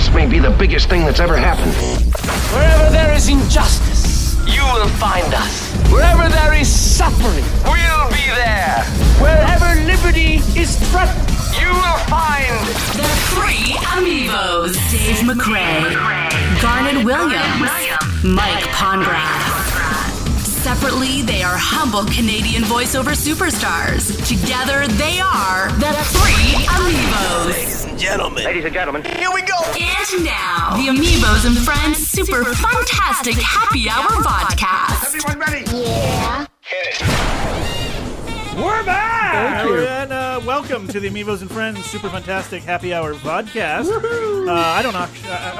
This may be the biggest thing that's ever happened. Wherever there is injustice, you will find us. Wherever there is suffering, we'll be there. Wherever liberty is threatened, you will find the three AmiVO's. Dave McRae, Garnet Williams, Mike Pongracz. Separately, they are humble Canadian voiceover superstars. Together, they are the three AmiVO's. Ladies and gentlemen, here we go. And now, the AmiVO's and Friends Super Fantastic Happy Hour VOdcast. everyone ready? Yeah. Hit it. We're back! Thank you. And welcome to the AmiVO's and Friends Super Fantastic Happy Hour VOdcast. I don't know.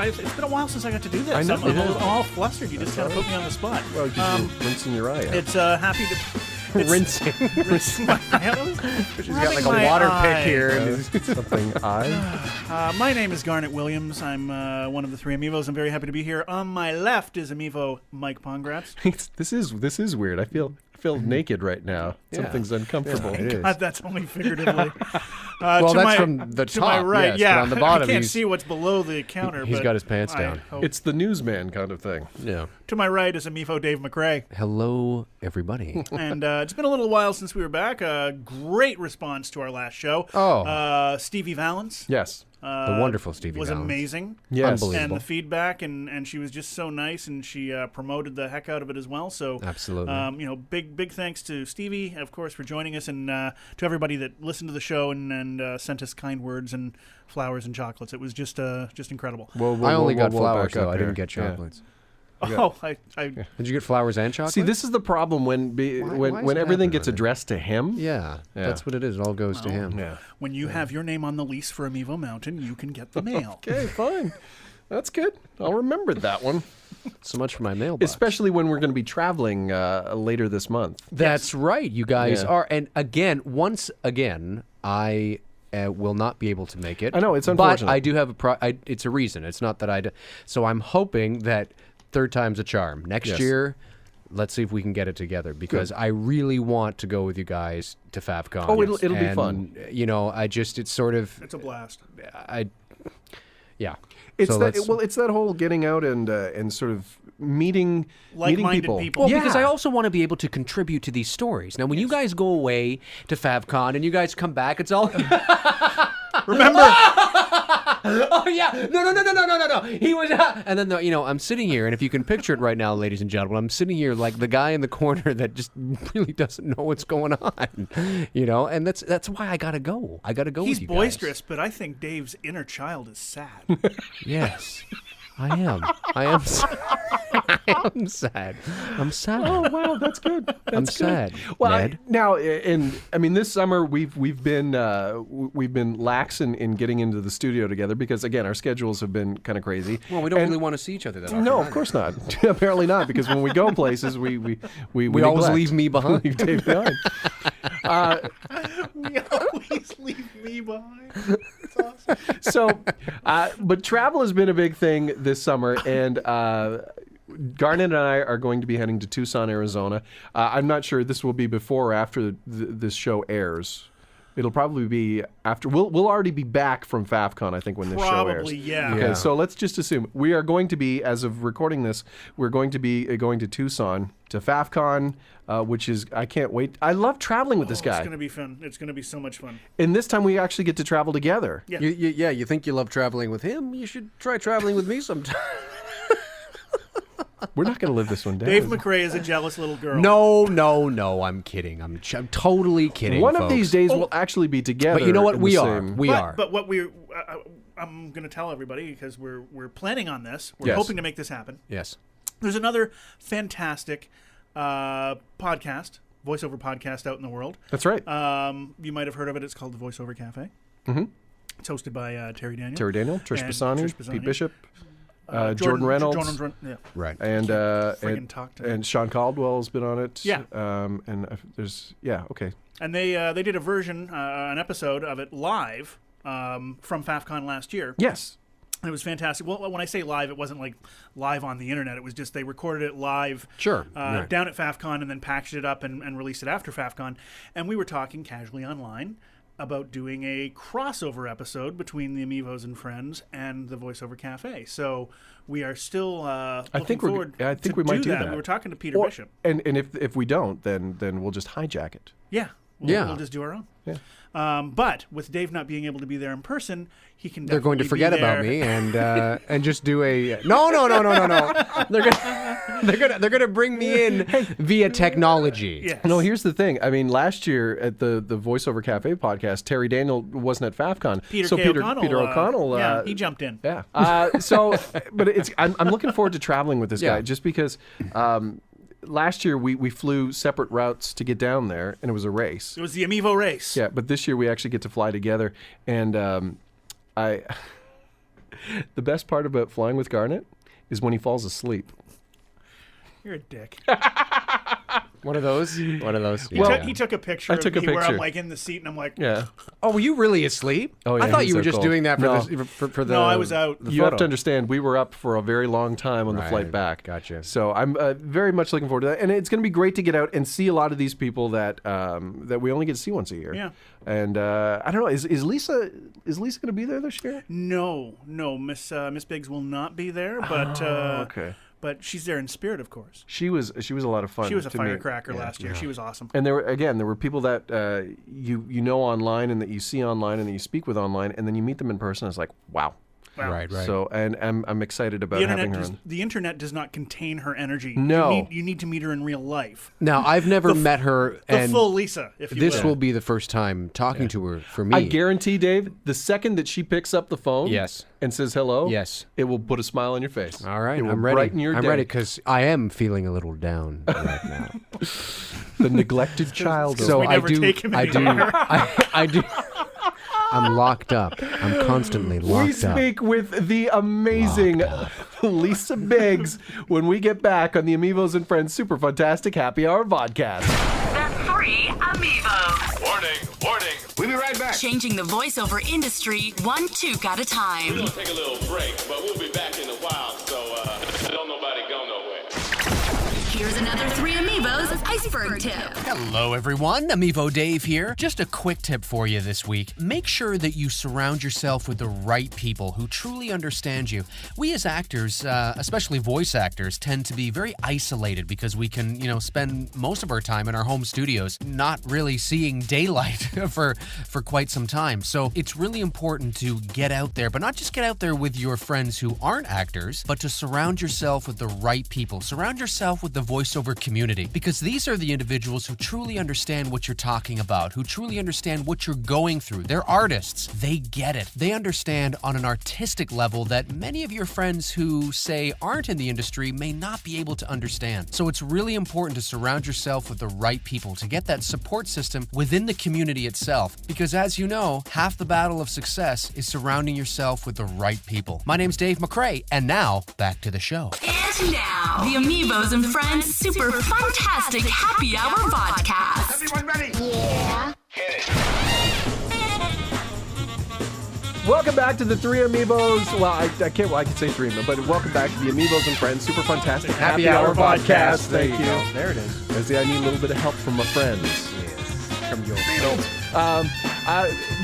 It's been a while since I got to do this. I know, I'm it is. all flustered. You just kind of put me on the spot. Well, because you're rinsing your eye out. It's happy to... rinsing. Rinsing my eye out. She's got like a water pick here. Something eye. My name is Garnet Williams. I'm one of the three AmiVO's. I'm very happy to be here. On my left is AmiVO Mike Pongracz. This is weird. I feel naked right now. Yeah. Something's uncomfortable. Yeah, it is. God, that's only figuratively. Well, that's from the to top, my right, yes, yeah. but on the bottom, I can't he's- see what's below the counter. he's but got his pants I down. hope- It's the newsman kind of thing. Yeah. To my right is AmiVO Dave McRae. Hello, everybody. And it's been a little while since we were back. Great response to our last show. Oh. Stevie Valance. Yes. The wonderful Stevie was Valance. amazing. Yes. And Unbelievable. the feedback, and she was just so nice, and she promoted the heck out of it as well. So Absolutely. big thanks to Stevie, of course, for joining us, and to everybody that listened to the show and sent us kind words and flowers and chocolates. It was just incredible. I only got flowers, back up though. I here. didn't get Yeah. chocolates. Oh, I Did you get flowers and chocolates? See, this is the problem when why is when it everything happening gets with it? addressed to him. Yeah, that's what it is. It all goes to him. Yeah. when you have your name on the lease for AmiVO Mountain, you can get the mail. Okay, fine. That's good. I'll remember that one. So much for my mailbox. Especially when we're going to be traveling later this month. That's right. You guys Yeah. are. And once again, I will not be able to make it. I know, it's unfortunate. But I do have it's a reason. It's not that so I'm hoping that third time's a charm. Next Yes. year, let's see if we can get it together because I really want to go with you guys to FavCon. Oh, it'll be And, fun. You know, it's sort of, It's a blast. yeah. It's So that let's- it's that whole getting out and sort of meeting Like-minded people. people. Well, Yeah. because I also want to be able to contribute to these stories. Now, when you guys go away to FavCon and you guys come back, it's all. Remember, Oh yeah, no. He was, and then I'm sitting here, and if you can picture it right now, ladies and gentlemen, I'm sitting here like the guy in the corner that just really doesn't know what's going on, and that's why I gotta go. I gotta go. he's with you guys. boisterous, but I think Dave's inner child is sad. Yes, I am. I am sad. I'm sad. Oh wow, that's good. I'm sad. Well, Ned. This summer we've been lax in getting into the studio together because again our schedules have been kind of crazy. Well, we don't really want to see each other that often. No, of course not. Apparently not, because when we go places, we always neglect. leave me behind. Leave Dave behind. We always leave me behind. That's awesome. So, but travel has been a big thing this summer, and Garnet and I are going to be heading to Tucson, Arizona. I'm not sure this will be before or after this show airs. It'll probably be after. We'll already be back from FavCon, I think, when this show airs. Probably, yeah. Okay, so let's just assume we are going to be, as of recording this, we're going to be going to Tucson to FavCon, which is I can't wait. I love traveling with this guy, It's going to be fun. It's going to be so much fun. and this time we actually get to travel together. Yeah. You think you love traveling with him? You should try traveling with me sometime. We're not going to live this one down. Dave McRae is a jealous little girl. No, I'm kidding. I'm totally kidding. One of folks. these days we'll actually be together. But you know what? in We the are. same- We are. But what I'm going to tell everybody because we're planning on this. We're Yes. hoping to make this happen. Yes. There's another fantastic podcast, voiceover podcast out in the world. That's right. You might have heard of it. It's called the Voiceover Cafe. Mm-hmm. It's hosted by Terry Daniel. Terry Daniel, Trish And Pisani, Trish Pisani. Pete Bishop, Jordan Reynolds, Yeah. Right. and Friggin' talk to me. and Sean Caldwell has been on it. Yeah. And there's okay. And they did a version, an episode of it live from FAFCon last year. Yes. It was fantastic. Well, when I say live, it wasn't like live on the internet. It was just they recorded it live Sure. Right. down at FAFCon and then packaged it up and released it after FAFCon. And we were talking casually online. about doing a crossover episode between the AmiVO's and Friends and the VoiceOver Cafe. So we are still looking forward I think to we might do that. We were talking to Peter Bishop. And if we don't, then we'll just hijack it. Yeah. We'll just do our own. Yeah. But with Dave not being able to be there in person, he can. They're going to definitely forget be about there. me and just do a no. They're gonna bring me in via technology. Yes. No, here's the thing. I mean, last year at the VoiceOver Cafe podcast, Terry Daniel wasn't at FAFCon. Peter O'Connell. he jumped in. Yeah. But I'm looking forward to traveling with this guy just because. Last year we flew separate routes to get down there, and it was a race. It was the AmiVO race. Yeah, but this year we actually get to fly together, and the best part about flying with Garnet is when he falls asleep. You're a dick. One of those. He took a picture I took of a me where I'm picture. like in the seat, and I'm like, Yeah. Oh, were you really asleep? Oh, yeah, I thought he's you were so just cold. doing that for No. for the. No, I was out. the You have photo. to understand, we were up for a very long time on the flight Right, back. gotcha. So I'm very much looking forward to that, and it's going to be great to get out and see a lot of these people that that we only get to see once a year. Yeah. And I don't know, is Lisa going to be there this year? No, Miss Biggs will not be there, but okay. But she's there in spirit, of course. She was a lot of fun. She was a to me. firecracker last year. She was awesome. And there were people that you know online and that you see online and that you speak with online, and then you meet them in person. It's like, wow. Wow. Right. So, and I'm excited about having her. The internet does not contain her energy. No. You need to meet her in real life. Now I've never met her, The and full Lisa, if you this will. will be the first time talking to her for me. I guarantee, Dave, the second that she picks up the phone, Yes. and says hello, Yes. it will put a smile on your face. All right, it will I'm ready. brighten your I'm day. ready because I am feeling a little down right now. The neglected child. So we I never do. take him I do. anywhere. I do. I'm locked up. I'm constantly locked We up. speak with the amazing Lisa Biggs when we get back on the AmiVO's and Friends Super Fantastic Happy Hour Vodcast. The three AmiVOs. Warning. We'll be right back. Changing the voiceover industry one toque at a time. We'll take a little break, but we'll be back in a while, so don't nobody go nowhere. Here's another three AmiVOs iceberg tip. Hello, everyone. AmiVO Dave here. Just a quick tip for you this week. Make sure that you surround yourself with the right people who truly understand you. We as actors, especially voice actors, tend to be very isolated because we can, spend most of our time in our home studios, not really seeing daylight for quite some time. So it's really important to get out there, but not just get out there with your friends who aren't actors, but to surround yourself with the right people. Surround yourself with the voiceover community, because these are the individuals who truly understand what you're talking about, who truly understand what you're going through. They're artists. They get it. They understand on an artistic level that many of your friends who, say, aren't in the industry may not be able to understand. So it's really important to surround yourself with the right people, to get that support system within the community itself, because as you know, half the battle of success is surrounding yourself with the right people. My name's Dave McRae, and now, back to the show. And now, the AmiVO's and Friends Super Fantastic Happy Hour Vodcast. Everyone ready? Welcome back to the three AmiVO's. Well, I can say three, but welcome back to the AmiVO's and Friends Super Fantastic Happy Hour Vodcast. Thank you. There it is. I see. I need a little bit of help from my friends. From your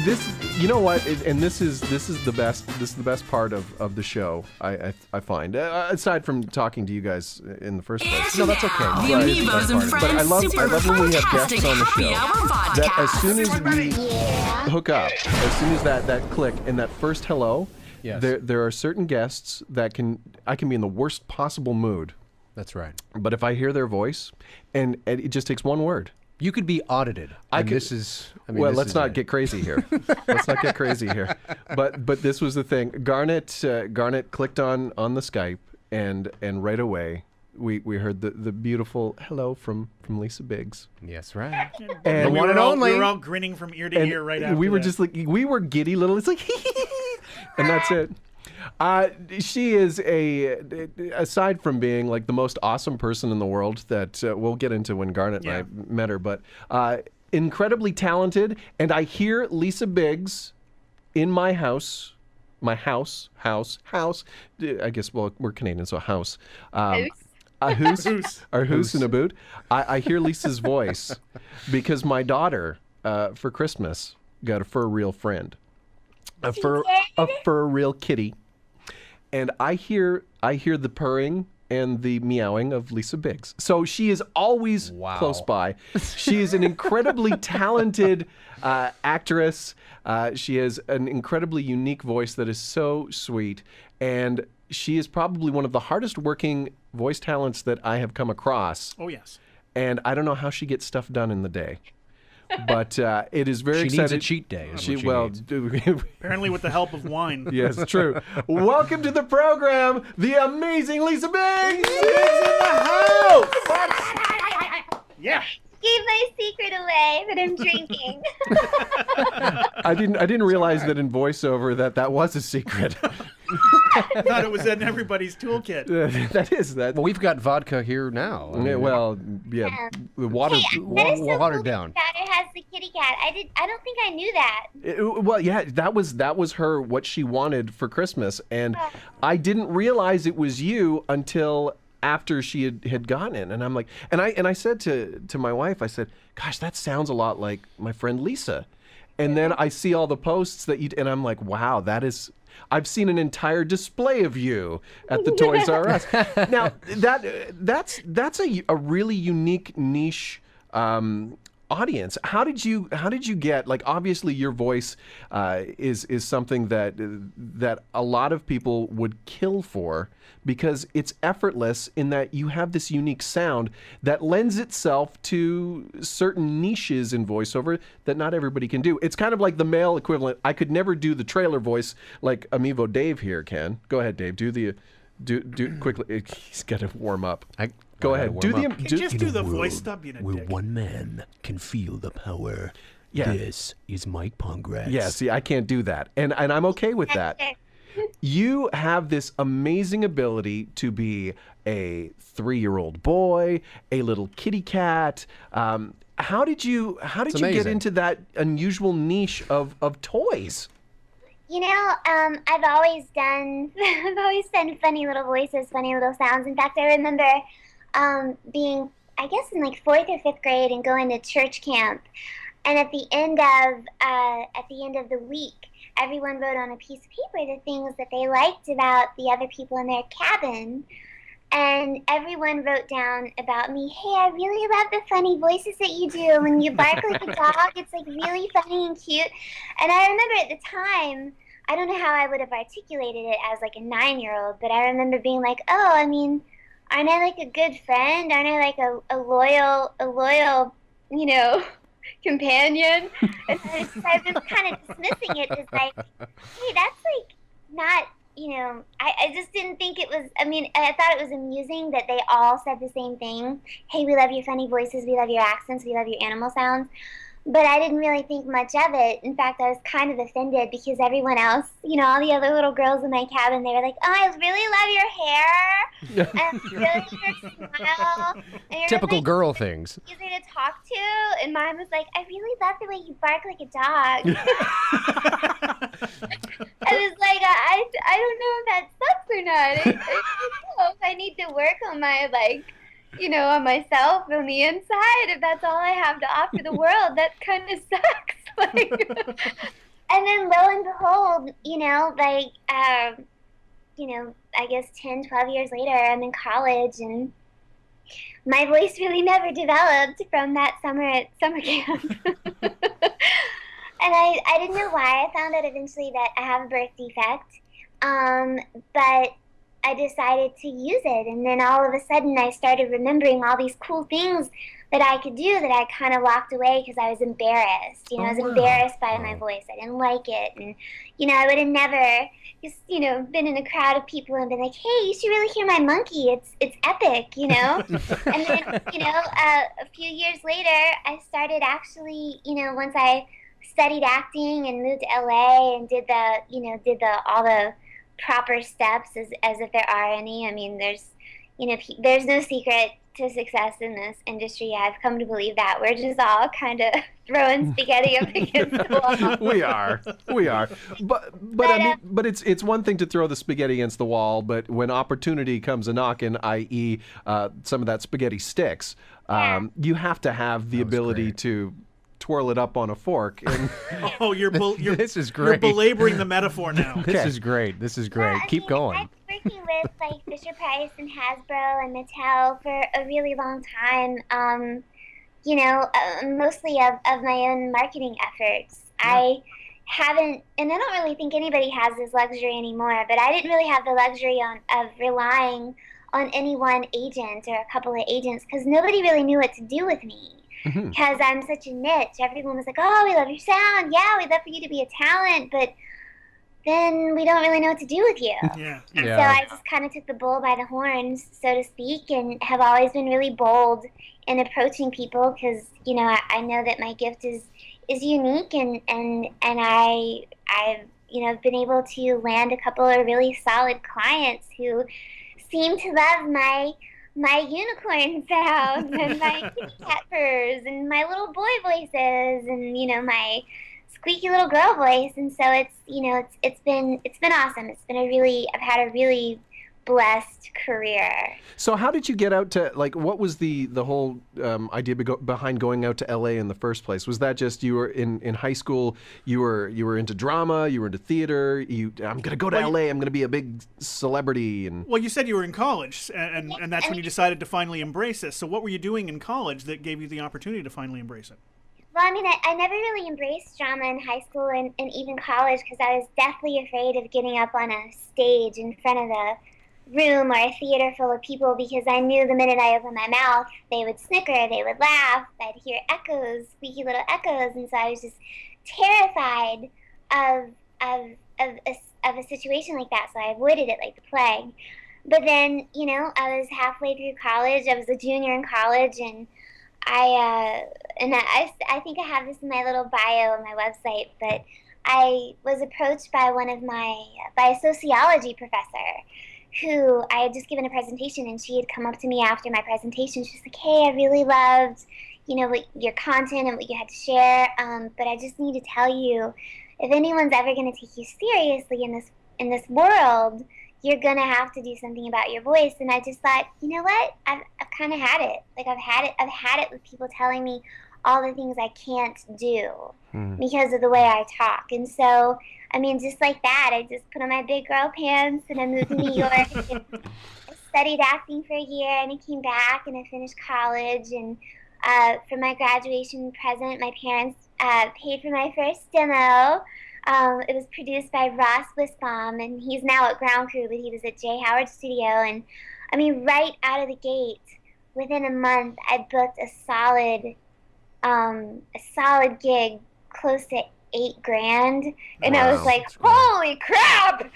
This, you know what, and this is the best. This is the best part of the show. I find, aside from talking to you guys in the first place. And No, that's okay. now, the Right. AmiVO's and But I Friends love Super when we have Fantastic guests on the Happy show. Hour That as Vodcast. soon as we hook up, as soon as that click and that first hello, Yes. there are certain guests that I can be in the worst possible mood, That's right. but if I hear their voice, and it just takes one word. You could be audited. This is. Well, let's not get crazy here. Let's not get crazy here. But this was the thing. Garnet clicked on the Skype, and right away we heard the beautiful hello from Lisa Biggs. Yes, right. And one and only. We were all grinning from ear to ear right after we were that. just like, we were giddy little. It's like, and that's it. She is aside from being like the most awesome person in the world that we'll get into when Garnet and I met her, but incredibly talented. And I hear Lisa Biggs in my house. I guess, well, we're Canadian, so house. A hoose and a boot. I hear Lisa's voice because my daughter, for Christmas, got a fur real friend, a fur real kitty, and I hear the purring and the meowing of Lisa Biggs. So she is always close by. She is an incredibly talented actress. She has an incredibly unique voice that is so sweet, and she is probably one of the hardest working voice talents that I have come across. Oh, yes. And I don't know how she gets stuff done in the day. But it is very exciting. She needs a cheat day. Apparently with the help of wine. Yes, true. Welcome to the program, the amazing Lisa Biggs is in the house. Yeah. Gave my secret away, but I'm drinking. I didn't realize that in voiceover that was a secret. I thought it was in everybody's toolkit. That is that. Well, we've got vodka here now. I mean, Yeah, well, yeah, the water. That is so watered cool down. that it has the kitty cat. I don't think I knew that. Well, yeah, that was her what she wanted for Christmas, and I didn't realize it was you until after she had gotten it, and I'm like, and I said to my wife, I said, "Gosh, that sounds a lot like my friend Lisa," and then I see all the posts that and I'm like, "Wow, that is." I've seen an entire display of you at the Toys R Us. Now that's a really unique niche audience. How did you get, like, obviously your voice is something that a lot of people would kill for because it's effortless in that you have this unique sound that lends itself to certain niches in voiceover that not everybody can do. It's kind of like the male equivalent. I could never do the trailer voice like AmiVO Dave here can. Go ahead, Dave. Do quickly. He's got to warm up. Go ahead. Do the voice. Stop being a Where dick. one man can feel the power. Yeah. This is Mike Pongracz. Yeah, see, I can't do that. And I'm okay with that. You have this amazing ability to be a 3-year-old boy, a little kitty cat. How did you get into that unusual niche of toys? You know, I've always done funny little voices, funny little sounds. In fact, I remember being, I guess, in like 4th or 5th grade and going to church camp. And at the end of the week, everyone wrote on a piece of paper the things that they liked about the other people in their cabin. And everyone wrote down about me, hey, I really love the funny voices that you do. When you bark like a dog, it's like really funny and cute. And I remember at the time, I don't know how I would have articulated it as like a 9-year-old, but I remember being like, oh, I mean, aren't I like a good friend? Aren't I like a loyal, you know, companion? And I was kind of dismissing it as like, hey, that's like not, you know, I just didn't think it was, I mean, I thought it was amusing that they all said the same thing. Hey, we love your funny voices, we love your accents, we love your animal sounds. But I didn't really think much of it. In fact, I was kind of offended because everyone else, you know, all the other little girls in my cabin, they were like, oh, I really love your hair. And I really love your smile. And you're Typical like, girl things. easier to talk to. And mine was like, I really love the way you bark like a dog. I was like, I don't know if that sucks or not. I don't know if I need to work on my, like, you know, on myself on the inside. If that's all I have to offer the world, that kind of sucks. Like, and then lo and behold, you know, like, you know, I guess 10, 12 years later, I'm in college, and my voice really never developed from that summer at summer camp. And I didn't know why. I found out eventually that I have a birth defect, but I decided to use it, and then all of a sudden I started remembering all these cool things that I could do that I kind of locked away because I was embarrassed. You know, I was embarrassed by my voice. I didn't like it, and you know, I would have never just, you know, been in a crowd of people and been like, "Hey, you should really hear my monkey. It's epic," you know. And then, you know, a few years later, I started actually, you know, once I studied acting and moved to LA and did all the proper steps as if there are any. I mean, there's no secret to success in this industry. I've come to believe that we're just all kind of throwing spaghetti up against the wall. We are, but I mean, but it's one thing to throw the spaghetti against the wall, but when opportunity comes a knocking, i.e., some of that spaghetti sticks, you have to have the ability to twirl it up on a fork. And Oh, This is You're great. belaboring the metaphor now. This is great. This is great. Well, I Keep mean, going. I've been working with like Fisher-Price and Hasbro and Mattel for a really long time. Mostly of my own marketing efforts. Yeah. I haven't, and I don't really think anybody has this luxury anymore, but I didn't really have the luxury of relying on any one agent or a couple of agents because nobody really knew what to do with me. Because I'm such a niche. Everyone was like, oh, we love your sound. Yeah, we'd love for you to be a talent, but then we don't really know what to do with you. Yeah. And so I just kind of took the bull by the horns, so to speak, and have always been really bold in approaching people because, I know that my gift is unique and I've been able to land a couple of really solid clients who seem to love my unicorn sounds and my kitty cat purrs and my little boy voices and my squeaky little girl voice, and so it's been awesome. I've had a really blessed career. so how did you get out to, what was the whole idea behind going out to LA in the first place? Was that just you were in high school, you were into drama, you were into theater, I'm going to go to LA, I'm going to be a big celebrity? And Well, you said you were in college, and that's when you decided to finally embrace this. So what were you doing in college that gave you the opportunity to finally embrace it? Well, I mean, I never really embraced drama in high school and even college because I was deathly afraid of getting up on a stage in front of a room or a theater full of people because I knew the minute I opened my mouth, they would snicker, they would laugh, I'd hear echoes, squeaky little echoes, and so I was just terrified of a situation like that, so I avoided it like the plague. But then, I was halfway through college, I was a junior in college, and I think I have this in my little bio on my website, but I was approached by by a sociology professor who I had just given a presentation, and she had come up to me after my presentation. She was like, hey, I really loved, what your content and what you had to share, but I just need to tell you, if anyone's ever going to take you seriously in this world, you're going to have to do something about your voice. And I just thought, you know what? I've kind of had it. I've had it with people telling me all the things I can't do because of the way I talk. And so, I mean, just like that, I just put on my big girl pants and I moved to New York. And I studied acting for a year and I came back and I finished college. And for my graduation present, my parents paid for my first demo. It was produced by Ross Wisbaum, and he's now at Ground Crew, but he was at Jay Howard's studio. And I mean, right out of the gate, within a month, I booked a solid gig, close to $8,000, and I was like, "Holy crap!"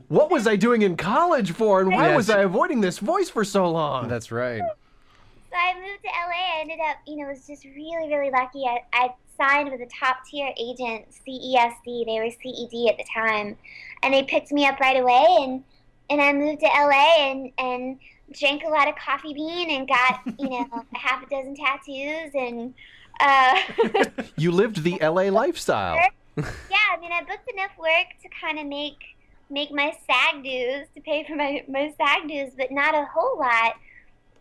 what was I doing in college for, and why was I avoiding this voice for so long? That's right. So I moved to LA. I ended up, was just really, really lucky. I signed with a top-tier agent, CESD. They were CED at the time. And they picked me up right away, and I moved to LA and drank a lot of coffee bean and got, a half a dozen tattoos. And you lived the LA lifestyle. Yeah, I mean, I booked enough work to kind of make my SAG dues, to pay for my SAG dues, but not a whole lot.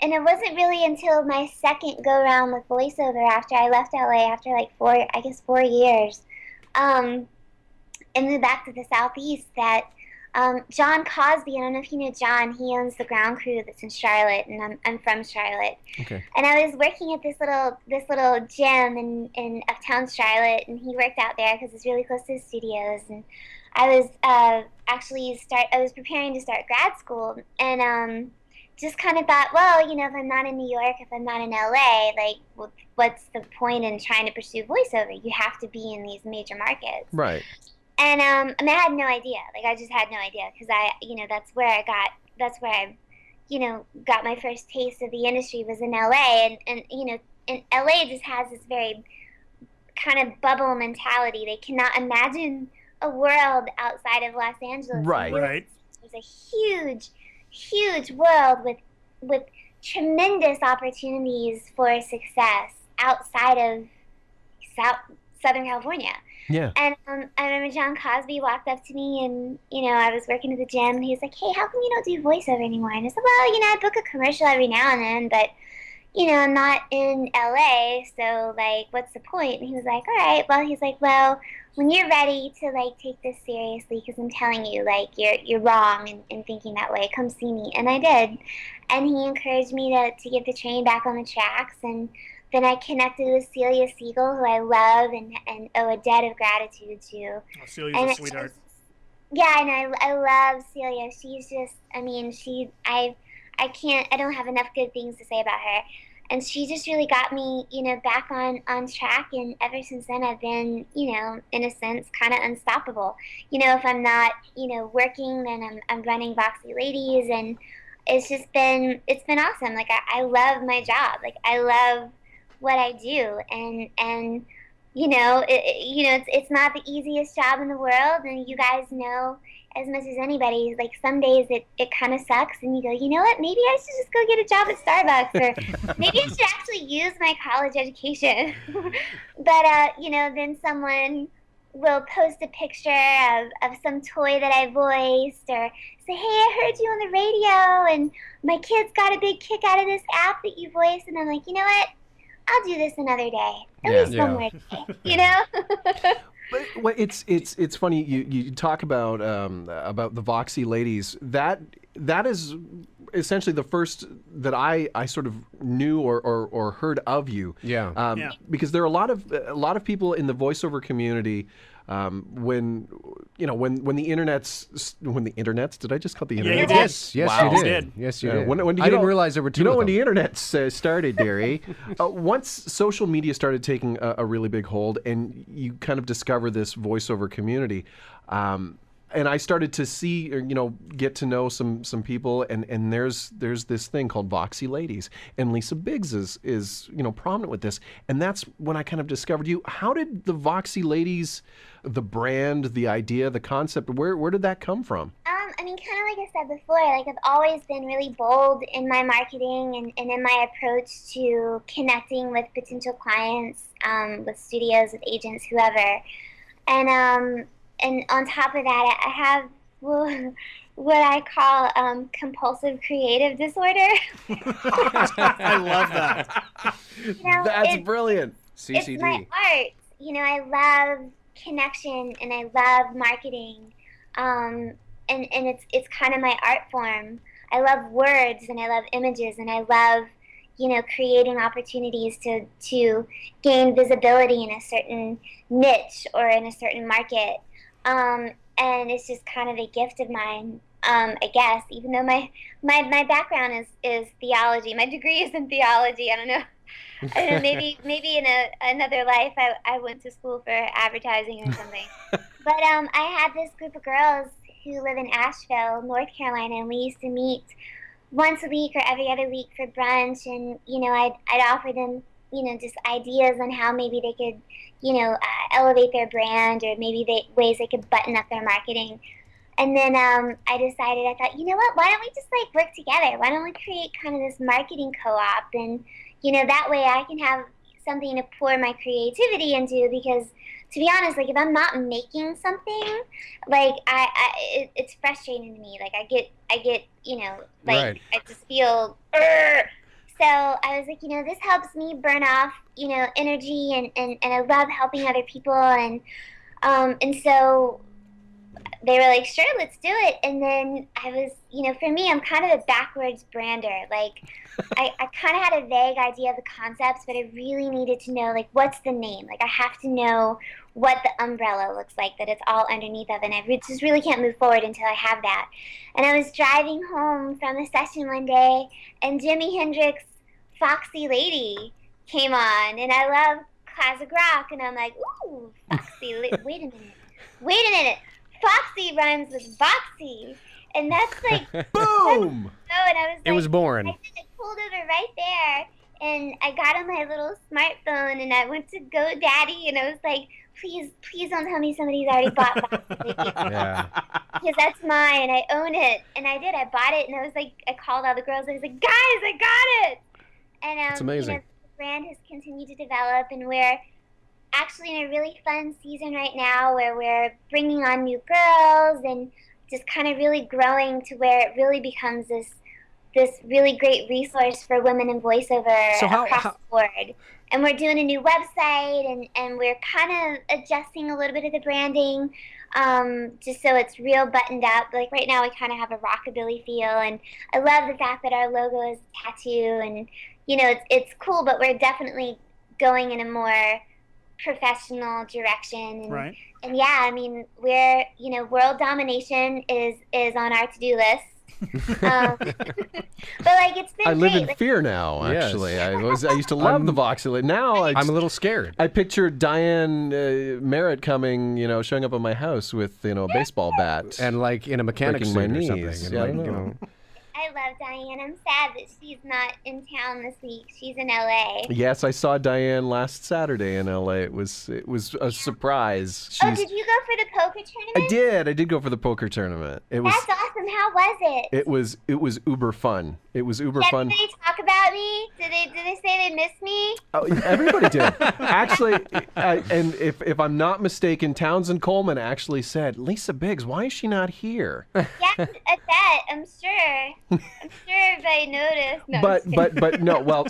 And it wasn't really until my second go-round with voiceover after I left LA after like 4 years, and moved back to the Southeast that John Cosby, I don't know if you know John, he owns the Ground Crew that's in Charlotte, and I'm from Charlotte. Okay. And I was working at this little gym in uptown Charlotte, and he worked out there because it's really close to his studios. And I was I was preparing to start grad school, and just kind of thought, well, if I'm not in New York, if I'm not in LA, like, what's the point in trying to pursue voiceover? You have to be in these major markets. Right. And I mean, I had no idea. Like, I just had no idea because that's where I got my first taste of the industry was in LA. And LA just has this very kind of bubble mentality. They cannot imagine a world outside of Los Angeles. Right. Right. It was a huge world with tremendous opportunities for success outside of Southern California. Yeah. And I remember John Cosby walked up to me, and I was working at the gym, and he was like, "Hey, how come you don't do voiceover anymore?" And I said, "Well, I book a commercial every now and then, but I'm not in LA, so like, what's the point? And he was like, all right, well, he's like, well, when you're ready to like take this seriously, because I'm telling you, like, you're wrong in thinking that way, come see me. And I did. And he encouraged me to get the train back on the tracks. And then I connected with Celia Siegel, who I love and owe a debt of gratitude to. Oh, Celia's a sweetheart. Yeah, and I love Celia. She's just, I mean, I don't have enough good things to say about her. And she just really got me, back on track. And ever since then, I've been, in a sense, kind of unstoppable. If I'm not, working, then I'm running Voxy Ladies. And it's been awesome. Like, I love my job. Like, I love what I do. And it's not the easiest job in the world. And you guys know as much as anybody, like, some days it kind of sucks and you go, you know what, maybe I should just go get a job at Starbucks, or maybe I should actually use my college education. But, then someone will post a picture of some toy that I voiced, or say, hey, I heard you on the radio and my kids got a big kick out of this app that you voiced. And I'm like, you know what, I'll do this another day. At least one more day, But it's funny you talk about the Voxy Ladies. That is essentially the first that I sort of knew or heard of you. Yeah. Because there are a lot of people in the voiceover community. When the internet's, did I just call it the internet? Yes, wow. you did. Yes, you did. When I didn't realize there were two. When the internet started, Derry, once social media started taking a really big hold, and you kind of discover this voiceover community. And I started to see, get to know some people, and there's this thing called Voxy Ladies, and Lisa Biggs is prominent with this, and that's when I kind of discovered you. How did the Voxy Ladies, the brand, the idea, the concept, where did that come from? I mean, kind of like I said before, like, I've always been really bold in my marketing and in my approach to connecting with potential clients, with studios, with agents, whoever, and on top of that, I have what I call compulsive creative disorder. I love that. That's brilliant. CCD. It's my art. I love connection and I love marketing, and it's kind of my art form. I love words and I love images and I love creating opportunities to gain visibility in a certain niche or in a certain market. And it's just kind of a gift of mine, I guess, even though my background is theology. My degree is in theology. I don't know, maybe in another life I went to school for advertising or something. But I had this group of girls who live in Asheville, North Carolina, and we used to meet once a week or every other week for brunch, and I'd offer them just ideas on how maybe they could elevate their brand, or maybe ways they could button up their marketing. And then I decided, I thought, you know what, why don't we just like work together? Why don't we create kind of this marketing co-op? And that way I can have something to pour my creativity into, because to be honest, like, if I'm not making something, like, it's frustrating to me. Like, I get Right. I just feel so I was like, this helps me burn off, energy, and I love helping other people, and so they were like, sure, let's do it. And then I was, for me, I'm kind of a backwards brander. Like, I kind of had a vague idea of the concepts, but I really needed to know, like, what's the name? Like, I have to know what the umbrella looks like that it's all underneath of, and I just really can't move forward until I have that. And I was driving home from a session one day, and Jimi Hendrix' Foxy Lady came on, and I love classic rock, and I'm like, ooh, Foxy Lady, wait a minute. Foxy rhymes with Voxy, and that's like boom. And I was It was born. I pulled over right there, and I got on my little smartphone, and I went to GoDaddy, and I was like, please don't tell me somebody's already bought Voxy, Yeah. because that's mine, and I own it. And I did. I bought it, and I was like, I called all the girls. I was like, guys, I got it. And It's amazing. the brand has continued to develop, and we're actually in a really fun season right now where we're bringing on new girls and just kind of really growing to where it really becomes this this really great resource for women in voiceover across the board. And we're doing a new website, and we're kind of adjusting a little bit of the branding, just so it's real buttoned up. Like right now, we kind of have a rockabilly feel, and I love the fact that our logo is a tattoo, and it's cool. But we're definitely going in a more professional direction. And, right. And yeah, I mean, we're world domination is on our to-do list. But like it's been I live great. in fear now. Actually, yes. I used to love the Voxy Ladies. Now I'm a little scared. I picture Diane Merritt coming, showing up at my house with a baseball bat and like in a mechanic suit or something. And yeah, like, I love Diane. I'm sad that she's not in town this week. She's in LA. Yes, I saw Diane last Saturday in LA. It was a surprise. Oh, did you go for the poker tournament? I did go for the poker tournament. That's awesome. How was it? It was uber fun. It was uber fun. Did they talk about me? Did they say they missed me? Oh, everybody did. Actually, and if I'm not mistaken, Townsend Coleman actually said, "Lisa Biggs, why is she not here?" Yeah, I bet. I'm sure. I'm sure everybody noticed. No, but no. Well,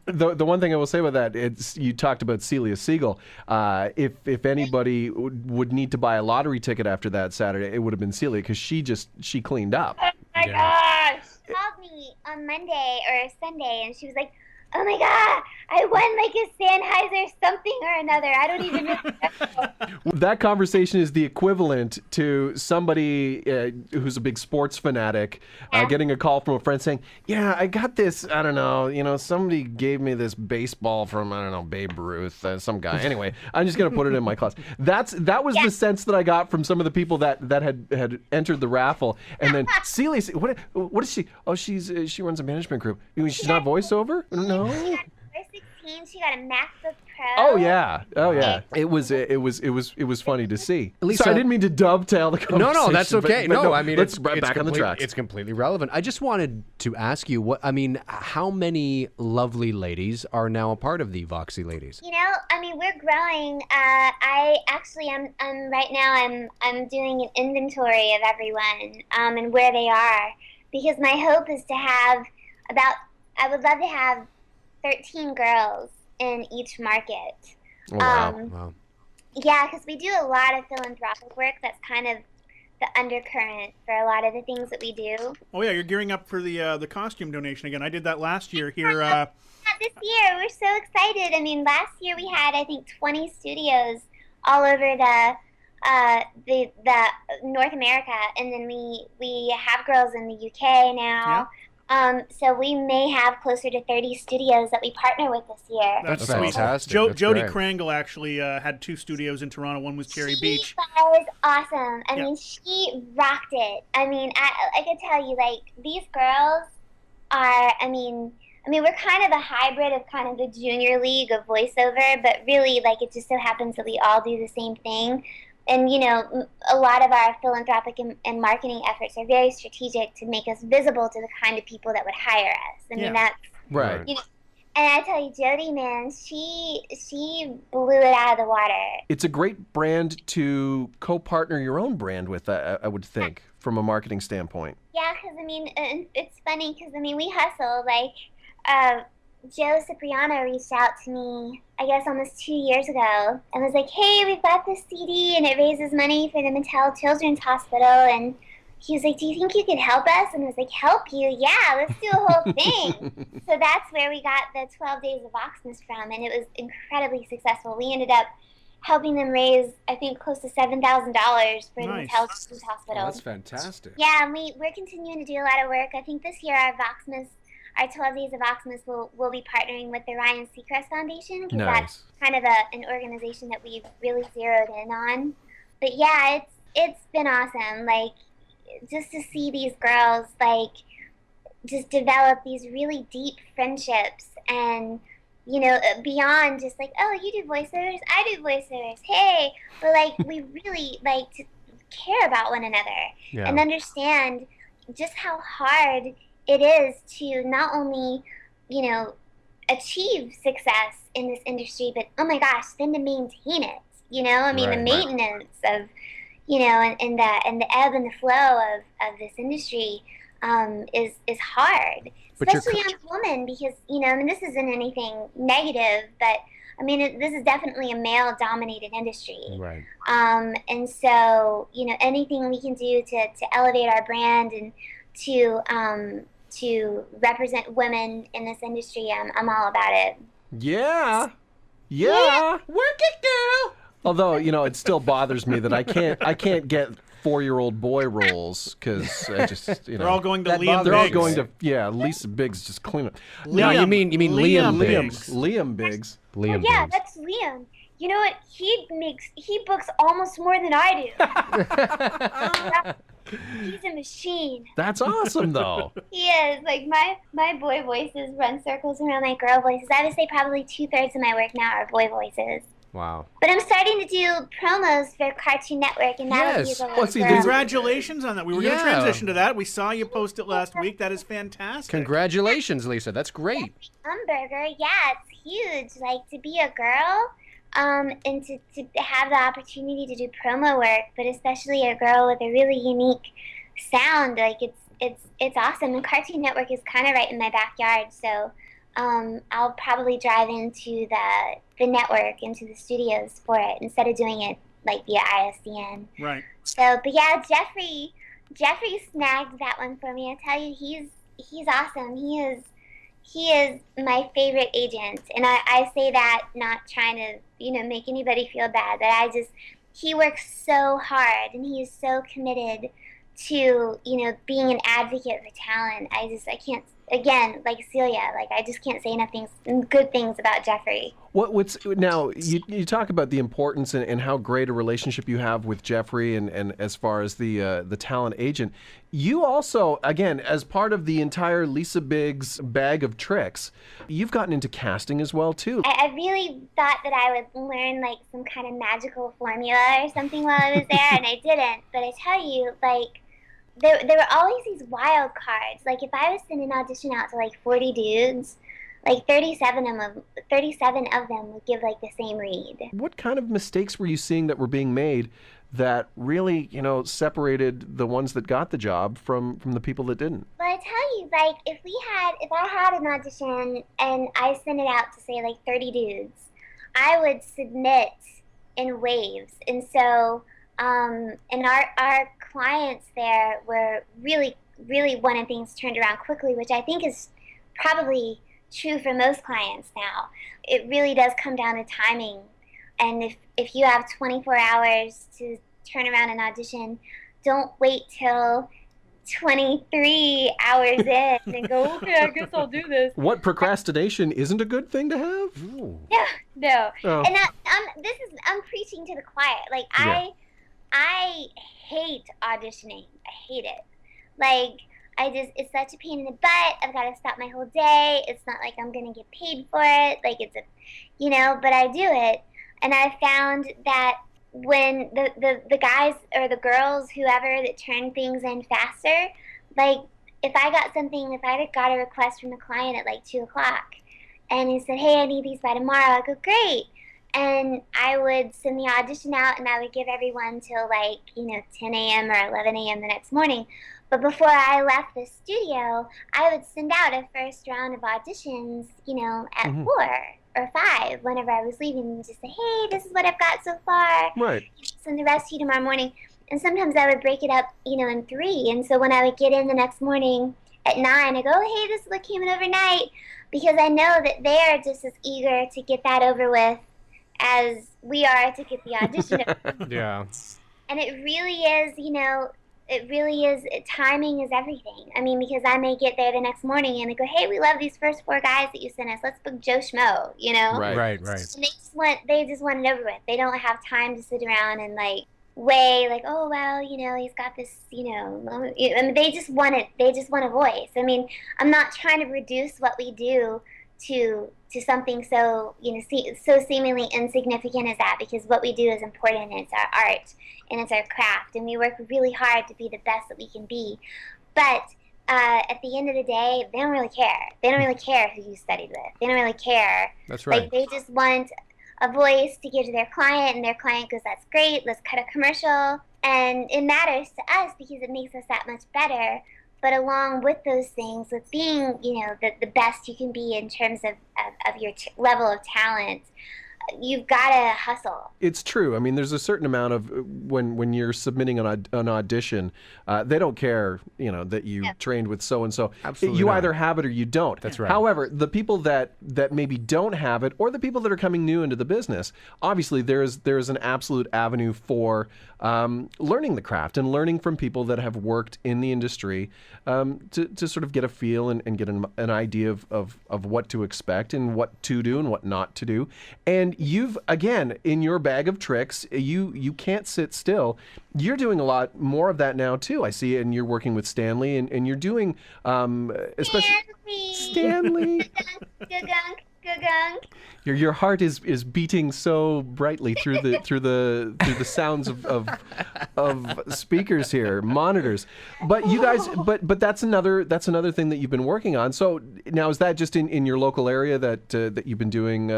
the one thing I will say about that, you talked about Celia Siegel. If anybody would need to buy a lottery ticket after that Saturday, it would have been Celia because she cleaned up. Oh my gosh! She called me on Monday or Sunday, and she was like, "Oh my God, I won like a Sennheiser something or another. I don't even know." That conversation is the equivalent to somebody who's a big sports fanatic getting a call from a friend saying, "Yeah, I got this. I don't know. Somebody gave me this baseball from Babe Ruth, some guy. Anyway, I'm just gonna put it in my closet." That was the sense that I got from some of the people that had entered the raffle. And then Celia, what is she? Oh, she runs a management group. She's not voiceover? No. For 16, she got a MacBook Pro. Oh yeah. It was funny to see. Lisa, so I didn't mean to dovetail the conversation. No, that's okay. But no, I mean let's it's back on the tracks. It's completely relevant. I just wanted to ask you how many lovely ladies are now a part of the Voxy Ladies? We're growing. I'm right now. I'm doing an inventory of everyone and where they are, because my hope is to have I would love to have 13 girls in each market. Oh, wow. Yeah, because we do a lot of philanthropic work. That's kind of the undercurrent for a lot of the things that we do. Oh yeah, you're gearing up for the costume donation again. I did that last year here. This year, we're so excited. I mean, last year we had, I think, 20 studios all over the North America, and then we have girls in the UK now. Yeah. So we may have closer to 30 studios that we partner with this year. That's fantastic. Jody Krangle actually had 2 studios in Toronto. One was Cherry Beach. She was awesome. I mean, she rocked it. I mean, I could tell you, like, these girls are, I mean, we're kind of a hybrid of kind of the junior league of voiceover, but really, like, it just so happens that we all do the same thing. And, a lot of our philanthropic and marketing efforts are very strategic to make us visible to the kind of people that would hire us. I mean, that's... Right. And I tell you, Jody, man, she blew it out of the water. It's a great brand to co-partner your own brand with, I would think, from a marketing standpoint. Yeah, because, it's funny because, we hustle. Like, Joe Cipriano reached out to me, I guess almost 2 years ago, and was like, "Hey, we've got this CD, and it raises money for the Mattel Children's Hospital." And he was like, "Do you think you could help us?" And I was like, "Help you? Yeah, let's do a whole thing." So that's where we got the 12 Days of Voxmas from, and it was incredibly successful. We ended up helping them raise, I think, close to $7,000 for the Mattel Children's Hospital. Oh, that's fantastic. Yeah, and we're continuing to do a lot of work. I think this year our 12 Days of Voxmas will be partnering with the Ryan Seacrest Foundation, because that's kind of an organization that we've really zeroed in on. But yeah, it's been awesome. Like, just to see these girls, like, just develop these really deep friendships, and beyond just like, "Oh, you do voiceovers, I do voiceovers, hey," but like we really like to care about one another and understand just how hard it is to not only, achieve success in this industry, but, oh my gosh, then to maintain it, the maintenance of, and the ebb and the flow of this industry. is hard, But you're especially on women, because I mean, this isn't anything negative, but I mean, this is definitely a male-dominated industry. Right. And so, anything we can do to elevate our brand and to represent women in this industry, I'm all about it. Yeah. Yeah. Work it, girl. Although, it still bothers me that I can't get 4-year-old boy roles because I just, They're all going to That Liam bothers they're all Biggs. going to, Lisa Biggs just clean up. No, you mean Liam Biggs. Liam Biggs. Liam Yeah, Biggs. that's Liam. You know what? He books almost more than I do. He's a machine. That's awesome, though. He is. Like, my boy voices run circles around my girl voices. I would say probably 2/3 of my work now are boy voices. Wow. But I'm starting to do promos for Cartoon Network, and now Yes. use a Well, see, girl. Congratulations on that. We were going to Yeah. transition to that. We saw you post it last week. That is fantastic. Congratulations, Lisa. That's great. Hamburger, yeah, it's huge. Like, to be a girl, and to have the opportunity to do promo work, but especially a girl with a really unique sound, like it's awesome. And Cartoon Network is kind of right in my backyard, so I'll probably drive into the network, into the studios for it instead of doing it like via ISDN. Right. So, but yeah, Jeffrey snagged that one for me. I tell you, he's awesome. He is my favorite agent, and I say that not trying to make anybody feel bad, but he works so hard, and he is so committed to being an advocate for talent. I can't, again, like Celia, like I just can't say enough good things about Jeffrey. What's now? You talk about the importance and how great a relationship you have with Jeffrey, and as far as the talent agent, you also, again, as part of the entire Lisa Biggs bag of tricks, you've gotten into casting as well too. I really thought that I would learn like some kind of magical formula or something while I was there, and I didn't. But I tell you, like, there were always these wild cards. Like, if I was sending an audition out to like 40 dudes, like 37 of them would give like the same read. What kind of mistakes were you seeing that were being made that really, separated the ones that got the job from the people that didn't? Well, I tell you, like, if I had an audition and I sent it out to say like 30 dudes, I would submit in waves. And so, and our clients there were really, really wanting things turned around quickly, which I think is probably true for most clients now. It really does come down to timing. And if you have 24 hours to turn around an audition, don't wait till 23 hours in and go, okay, I guess I'll do this. What, procrastination isn't a good thing to have? No. Oh. And I'm preaching to the choir. Like, Yeah. I hate auditioning. I hate it. Like, it's such a pain in the butt. I've got to stop my whole day. It's not like I'm going to get paid for it. Like, but I do it. And I found that when the guys or the girls, whoever, that turn things in faster, like, if I got a request from the client at like 2 o'clock and he said, hey, I need these by tomorrow, I'd go, great. And I would send the audition out, and I would give everyone till like 10 a.m. or 11 a.m. the next morning. But before I left the studio, I would send out a first round of auditions, at 4 or 5 whenever I was leaving, and just say, hey, this is what I've got so far. Right. Send the rest to you tomorrow morning. And sometimes I would break it up, in 3. And so when I would get in the next morning at 9, I go, oh, hey, this is what came in overnight, because I know that they are just as eager to get that over with as we are to get the audition over. Yeah. And it really is, timing is everything. I mean, because I may get there the next morning and they go, hey, we love these first 4 guys that you sent us. Let's book Joe Schmo, Right. And they just want it over with. They don't have time to sit around and like weigh, like, oh, well, he's got this, I mean, they just want it. They just want a voice. I mean, I'm not trying to reduce what we do to something so so seemingly insignificant as that, because what we do is important, and it's our art and it's our craft, and we work really hard to be the best that we can be. But at the end of the day, they don't really care. They don't really care who you studied with. They don't really care. That's right. Like, they just want a voice to give to their client, and their client goes, that's great, let's cut a commercial. And it matters to us because it makes us that much better. but along with those things, with being, the best you can be in terms of your level of talent, you've got to hustle. It's true. I mean, there's a certain amount of when you're submitting an audition, they don't care, that you trained with so and so. Absolutely You not. either have it or you don't. That's right. However, the people that maybe don't have it, or the people that are coming new into the business, obviously there is an absolute avenue for learning the craft and learning from people that have worked in the industry to sort of get a feel and get an idea of what to expect and what to do and what not to do. And you've, again, in your bag of tricks, you can't sit still. You're doing a lot more of that now too. I see, and you're working with Stanley, and you're doing especially Stanley. Your heart is beating so brightly through the sounds of speakers here, monitors. But you guys, but that's another thing that you've been working on. So now, is that just in your local area that you've been doing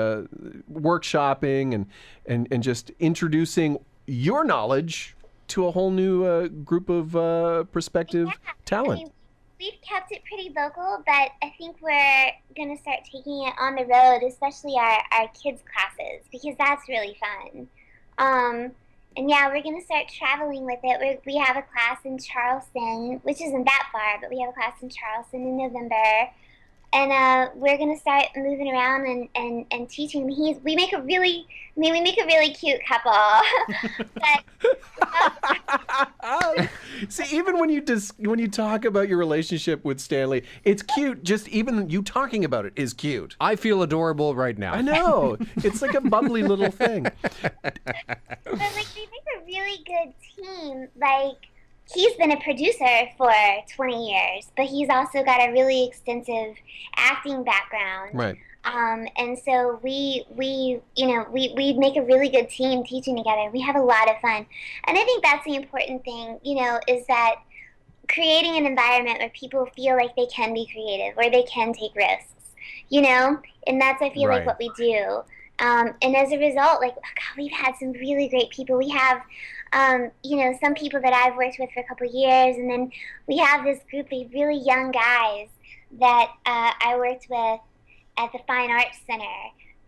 workshopping and just introducing your knowledge to a whole new group of prospective talent? I mean, we've kept it pretty local, but I think we're going to start taking it on the road, especially our kids' classes, because that's really fun. And yeah, we're going to start traveling with it. We have a class in Charleston, which isn't that far, but we have a class in Charleston in November. And we're going to start moving around and teaching. We make a really cute couple. But, See, even when you talk about your relationship with Stanley, it's cute. Just even you talking about it is cute. I feel adorable right now. I know. It's like a bubbly little thing. But we make a really good team. He's been a producer for 20 years, but he's also got a really extensive acting background. Right. And so we make a really good team teaching together. We have a lot of fun. And I think that's the important thing, is that creating an environment where people feel like they can be creative, where they can take risks, and that's, I feel like, what we do. And as a result, we've had some really great people. We have, some people that I've worked with for a couple of years, and then we have this group of really young guys that I worked with at the Fine Arts Center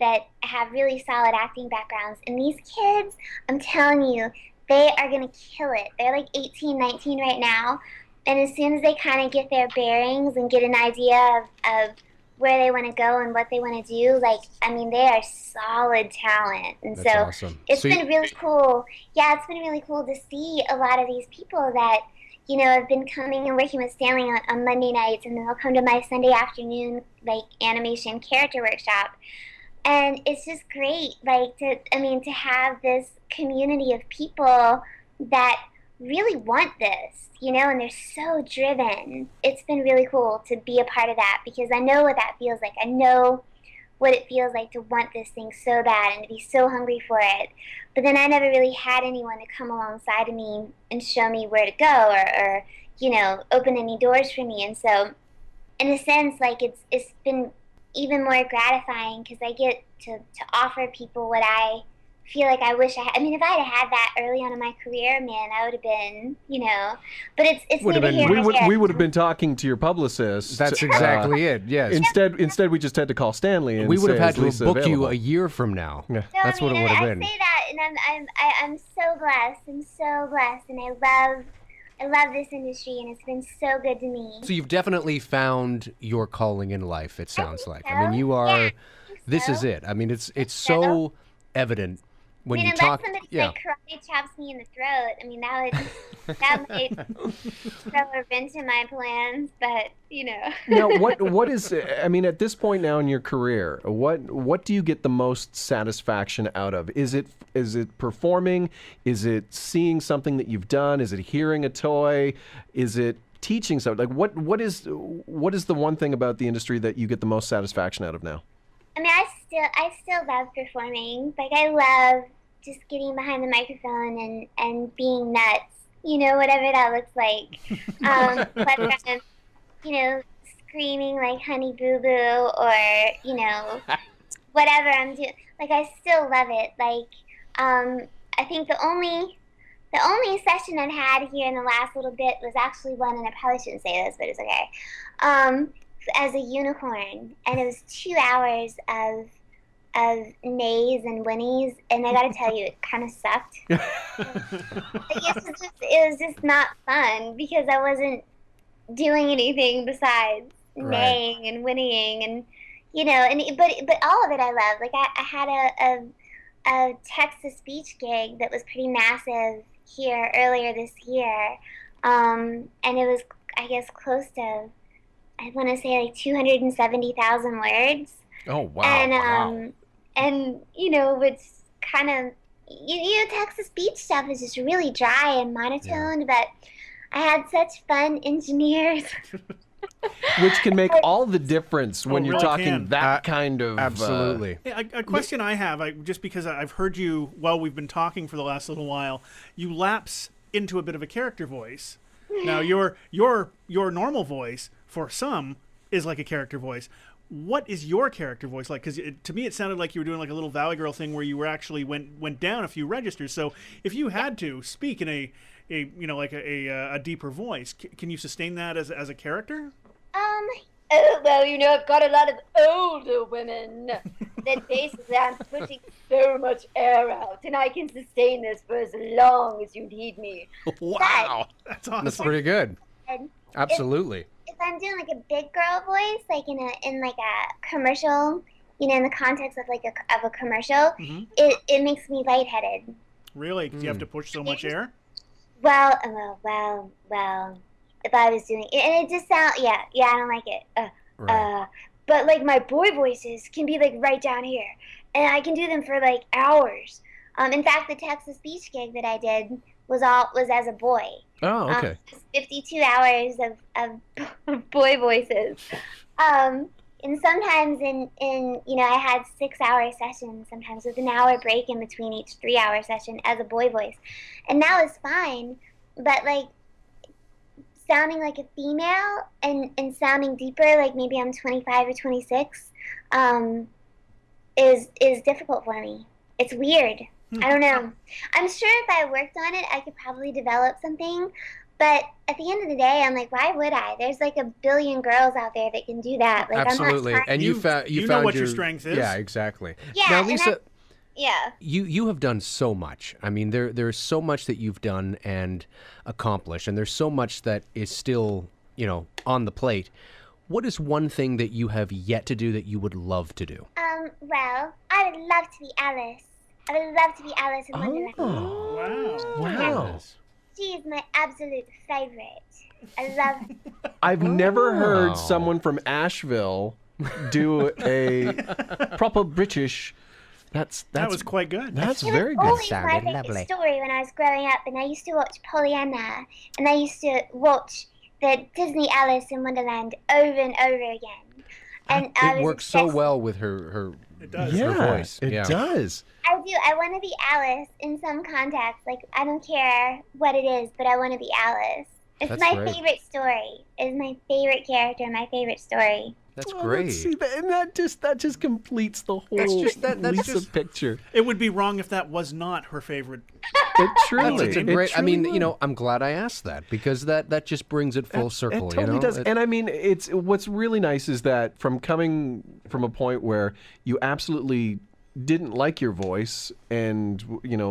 that have really solid acting backgrounds. And these kids, I'm telling you, they are going to kill it. They're 18, 19 right now. And as soon as they kind of get their bearings and get an idea of where they want to go and what they want to do, they are solid talent. And That's so awesome. It's been really cool. Yeah, it's been really cool to see a lot of these people that, have been coming and working with Stanley on Monday nights, and then they'll come to my Sunday afternoon, animation character workshop. And it's just great, to have this community of people that really want this, and they're so driven. It's been really cool to be a part of that, because I know what that feels like. I know what it feels like to want this thing so bad and to be so hungry for it. But then I never really had anyone to come alongside of me and show me where to go or open any doors for me. And so, in a sense, it's been even more gratifying, because I get to offer people what I feel like I wish I had. I mean, if I had that early on in my career, man, I would have been, But it's neither here nor there. We would have been talking to your publicist. That's exactly it. Yes. Instead, we just had to call Stanley. And we would have had to Lisa book available? you a year from now. Yeah. No, That's what it would have been. I say that, and I'm so blessed. I'm so blessed, and I love this industry, and it's been so good to me. So you've definitely found your calling in life, it sounds like. so. I mean, you are. Yeah, I think This so. is it. I mean, it's so evident when you unless talk. somebody Yeah. karate chops me in the throat, that might throw a wrench in my plans, but Now, what is? I mean, at this point now in your career, what do you get the most satisfaction out of? Is it performing? Is it seeing something that you've done? Is it hearing a toy? Is it teaching something? What is the one thing about the industry that you get the most satisfaction out of now? I mean, I still love performing. I love just getting behind the microphone and being nuts, whatever that looks like. Whether I'm, screaming like Honey Boo Boo or, whatever I'm doing. I still love it. I think the only The only session I've had here in the last little bit was actually one, and I probably shouldn't say this, but it's okay. As a unicorn, and it was 2 hours of nays and whinnies, and I gotta tell you, it kind of sucked. It was just not fun because I wasn't doing anything besides neighing and whinnying, and but all of it I love. Like I had a text-to-speech gig that was pretty massive here earlier this year, and it was, I guess, close to, I want to say like 270,000 words. Oh wow! And it's kind of text-to-speech stuff is just really dry and monotone, but I had such fun engineers. Which can make all the difference when you're really talking that kind of... Absolutely. A question I have, just because I've heard you while we've been talking for the last little while, you lapse into a bit of a character voice. Now, your normal voice, for some, is like a character voice. What is your character voice like? Because to me, it sounded like you were doing like a little Valley Girl thing where you were actually went down a few registers. So if you had to speak in a deeper voice, can you sustain that as a character? Well, I've got a lot of older women that basically I'm pushing so much air out, and I can sustain this for as long as you need me. Wow, that's awesome. That's pretty good. Absolutely. If I'm doing like a big girl voice, like in like a commercial, in the context of like a commercial, it makes me lightheaded. Really? Do you have to push so much air? Well. If I was doing it, and it just sounds, I don't like it. But like my boy voices can be like right down here, and I can do them for like hours. In fact, the text-to-speech gig that I did was as a boy. Oh, okay. 52 hours of boy voices. And sometimes in I had 6-hour sessions, sometimes with an hour break in between each 3-hour session as a boy voice. And now it's fine, but like sounding like a female and sounding deeper, like maybe I'm 25 or 26, is difficult for me. It's weird. I don't know. I'm sure if I worked on it, I could probably develop something. But at the end of the day, I'm like, why would I? There's like a billion girls out there that can do that. Like, Absolutely. I'm not And you know found what your strength is. Yeah, exactly. Yeah, Now, Lisa, yeah. You have done so much. I mean, there's so much that you've done and accomplished, and there's so much that is still, on the plate. What is one thing that you have yet to do that you would love to do? Well, I would love to be Alice. I would love to be Alice in Wonderland. Oh, wow. She is my absolute favorite. I love. I've never heard someone from Asheville do a proper British. That was quite good. That's It very was good. always my favorite story when I was growing up, and I used to watch Pollyanna, and I used to watch the Disney Alice in Wonderland over and over again. And I It was works so obsessed. well with her does. Yeah, her voice. it does. I do. I want to be Alice in some context. Like, I don't care what it is, but I want to be Alice. It's That's my great. favorite story. It's my favorite character, my favorite story. That's Well, great. let's see that, and that just completes the whole that's Lisa just- picture. It would be wrong if that was not her favorite. It truly, It's a it great. I truly mean, would. I'm glad I asked that because that just brings it full circle. It totally does. It- And I mean, it's what's really nice is that from coming from a point where you absolutely didn't like your voice and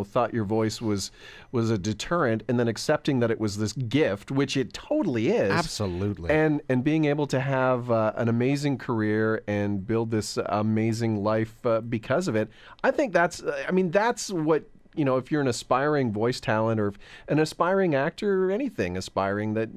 thought your voice was a deterrent, and then accepting that it was this gift, which it totally is. Absolutely. And being able to have an amazing career and build this amazing life because of it. I think that's what, if you're an aspiring voice talent or an aspiring actor or anything aspiring, that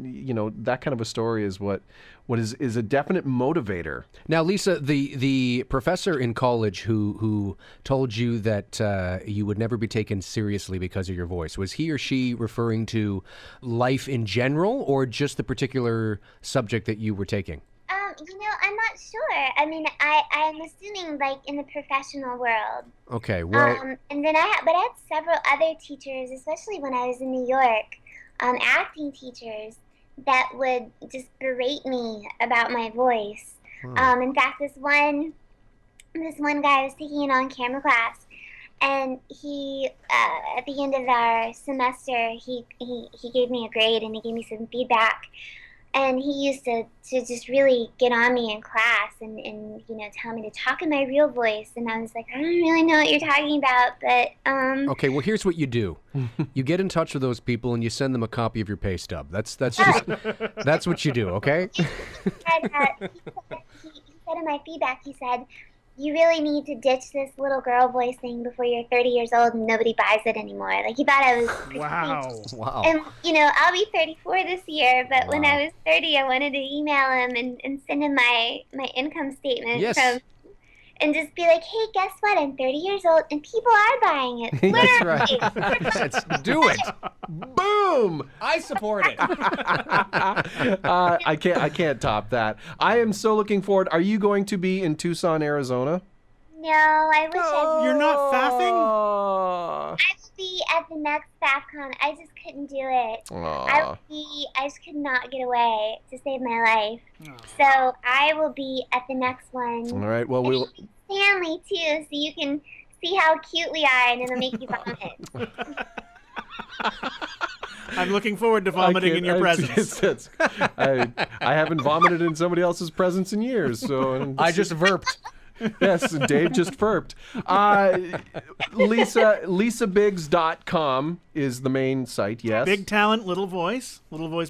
that kind of a story is what is a definite motivator. Now, Lisa, the professor in college who told you that you would never be taken seriously because of your voice, was he or she referring to life in general or just the particular subject that you were taking? I'm not sure. I mean, I'm assuming like in the professional world. Okay, well, And then I had several other teachers, especially when I was in New York, acting teachers that would just berate me about my voice. In fact, this one guy I was taking an on-camera class, And he, at the end of our semester, he gave me a grade and he gave me some feedback. And he used to just really get on me in class and tell me to talk in my real voice. And I was like, I don't really know what you're talking about, but Okay, well, here's what you do. You get in touch with those people and you send them a copy of your pay stub. That's just that's what you do, okay? He said in my feedback, he said, you really need to ditch this little girl voice thing before you're 30 years old and nobody buys it anymore. Like, he thought I was Wow. And, I'll be 34 this year, but when I was 30, I wanted to email him and send him my income statement Yes. and just be like, hey, guess what? I'm 30 years old and people are buying it. Literally. Let's do it. Boom! I support it. I can't top that. I am so looking forward. Are you going to be in Tucson, Arizona? No, I wish You're not faffing? Aw. I would be at the next FAFCon. I just couldn't do it. I just could not get away to save my life. So I will be at the next one. All right. Well, And we'll. it'll be family too, so you can see how cute we are, and it'll make you vomit. I'm looking forward to vomiting in your presence. I haven't vomited in somebody else's presence in years, so I just verped. Yes, Dave just burped. LisaBiggs.com is the main site, yes. Big talent, little voice,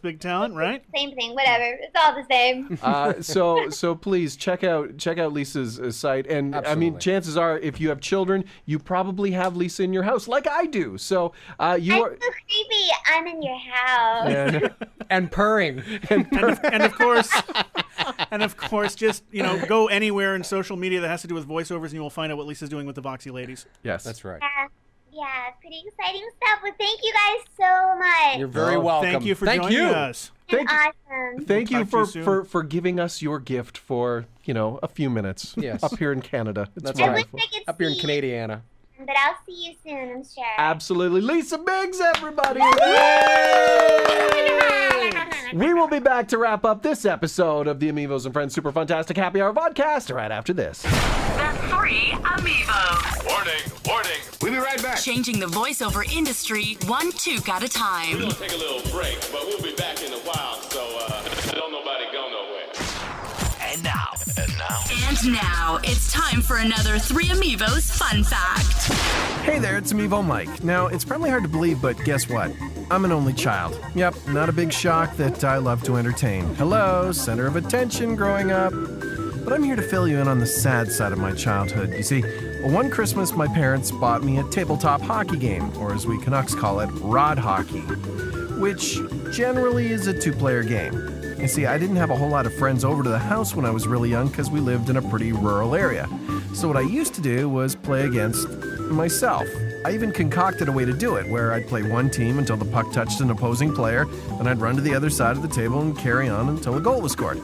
big talent, right? Same thing, whatever. It's all the same. So please check out Lisa's site, and I mean, Absolutely. chances are, if you have children, you probably have Lisa in your house, like I do. So you I'm are. so creepy. I'm in your house. And purring. And of course, just go anywhere in social media that has to do with voiceovers, and you will find out what Lisa's doing with the Voxy Ladies. Yes, That's right. Yeah, pretty exciting stuff. Well, thank you guys so much. You're very welcome. Thank you for Thank joining you. us. It's awesome. Thank you Talk to you soon. for giving us your gift for a few minutes. Yes. Up here in Canada. That's I right. wish I could Up here in see Canadiana. you, but I'll see you soon, I'm sure. Absolutely, Lisa Biggs, everybody. We will be back to wrap up this episode of the AmiVO's and Friends Super Fantastic Happy Hour Vodcast right after this. The 3 AmiVOs. Warning. We'll be right back. Changing the voiceover industry 1 toque at a We're time. gonna take a little break, but we'll be back in a while, so don't nobody go nowhere. And now, And now, it's time for another 3 AmiVOs fun fact. Hey there, it's AmiVO Mike. Now, it's probably hard to believe, but guess what? I'm an only child. Yep, not a big shock that I love to entertain. Hello, center of attention growing up. But I'm here to fill you in on the sad side of my childhood. You see, one Christmas my parents bought me a tabletop hockey game, or as we Canucks call it, rod hockey, which generally is a two-player game. You see, I didn't have a whole lot of friends over to the house when I was really young because we lived in a pretty rural area. So what I used to do was play against myself. I even concocted a way to do it, where I'd play one team until the puck touched an opposing player, and I'd run to the other side of the table and carry on until a goal was scored.